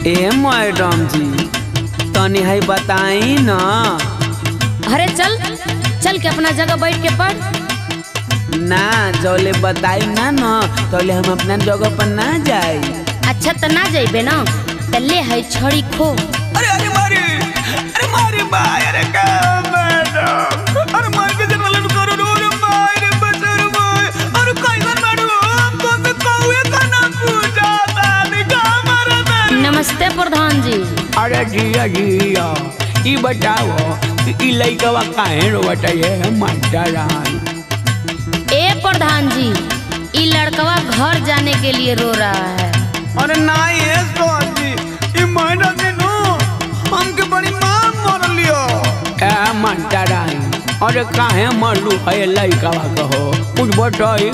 ए madam जी तनी है बताई ना। अरे चल चल के अपना जगह बैठ के पढ़। ना जौले बताई ना न तौले हम अपना जगह पर ना जाए। अच्छा तो ना जाइबे ना तले है छड़ी खो। अरे अरे मारी भाई अरे का मैडम अरे मार के जन्म करो रे मारी बचर भाई अरे कैसन मैडम तो से कौवे का ना पूछा तानी का मारा। नमस्ते प्रधान जी। अरे जिया जिया ई बताओ ई लइकवा काहे रोवत है मास्टर रान। ए प्रधान जी ई लड़कवा घर जाने के लिए रो रहा है। अरे ना ये सोची ई मैडम ने नो हमके बड़ी मार मार लियो। ए मास्टर रान अरे काहे मरलू है लइकवा कहो कुछ बताई।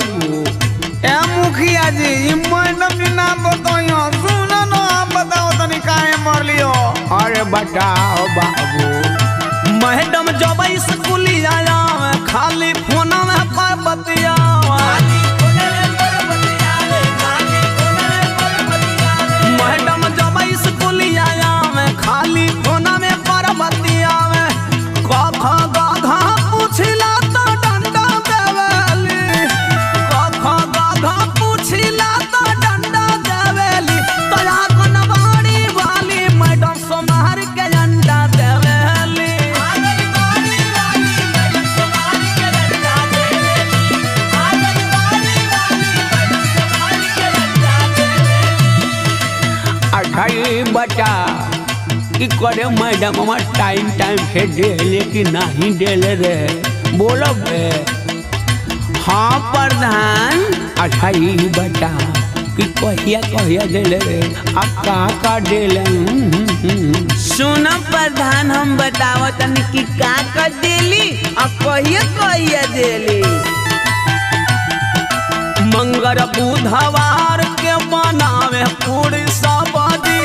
ए मुखिया जी ई मैडम ने नाम बताइयो सुनो ना आप बताओ तनी काहे मार लियो। अरे बताओ बाबू। मैडम जब स्कूलिया खाली फोन में पर बतिया मैडम जब स्कूलिया खाली फोन में पर बतिया कथा गाधा पूछला तो डंडा देवेली कथा गाधा पूछला तो डंडा देवेली तया कनवाड़ी वाली मैडम सोमार के अंडा देवेली। बता कि करे मैडम हमार टाइम टाइम से दे कि नहीं दे रे बोलो बे। हाँ प्रधान। अच्छा ये बता कि कहिया कहिया दे रे अब का दे ले। सुनो प्रधान हम बताओ तनी कि का देली अब कहिया देली। मंगल बुधवार के बनावे पूरी सब्जी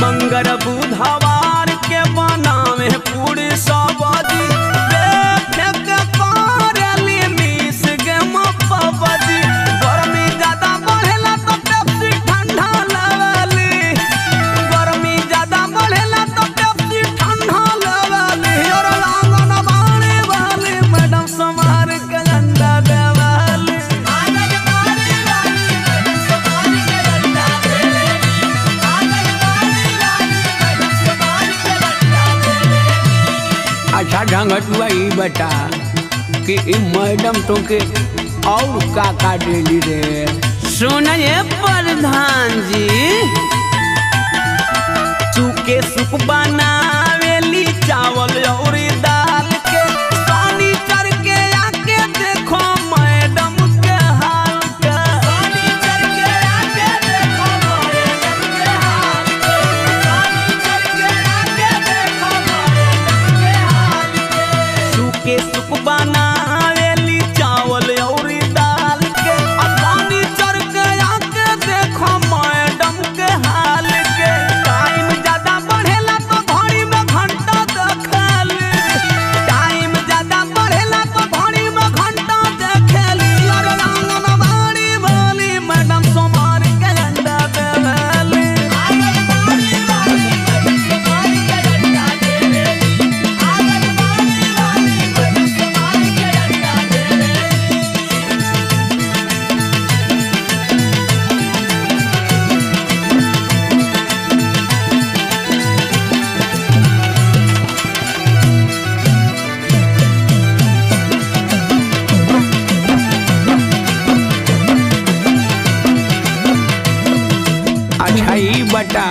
मंगल बुधवार के बनावे पूरी सब्जी गर्मी ज्यादा बढ़ेला तो पेप्सी ठंडा लेवली गर्मी ज्यादा बढ़ेला तो पेप्सी ठंडा लेवली और आंगन बाड़ी वाली मैडम समार के अंडा देवली। अच्छा ढंग तू बता कि मैडम तो के और का डेली रे। सुनिए प्रधान जी सूखे सुख बनावेली चावल और दाल के सोनी चर के आके देखो मैडम के हाल के सोनी चर के आके देखो मैडम के हाल के सोनी चर के आके देखो मैडम के हाल के सूखे सुख बनावेली चावल और दाल के सोनी चर के आके देखो मैडम के हाल के टाइम ज्यादा बढ़ेला तो घड़ी में घंटा देखेली टाइम ज्यादा बढ़ेला तो घड़ी में घंटा देखेली और आंगन बाड़ी वाली मैडम सोमार के अंडा देवेली। अच्छा ये बता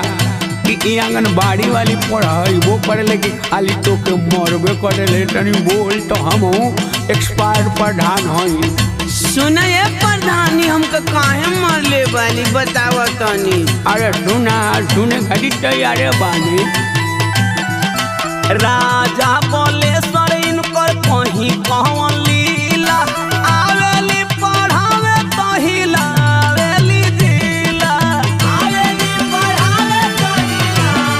कि आंगनबाड़ी वाली पढ़ाई वो पढ़े कि खाली तो के मरबे करे तनी बोल तो हम एक्सपायर प्रधान हई। सुनिए प्रधानी हमके काहे मारले वाली बताओ तनी। अरे सुने खाली तैयार बानी। राजा बोलेश्वर इनकर कहीं कहवन लीला आवेली पढ़ावे तो हिलावेली जिला आवेली पढ़ावे तो हिलावेली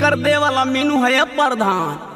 कर दे वाला मीनू है प्रधान।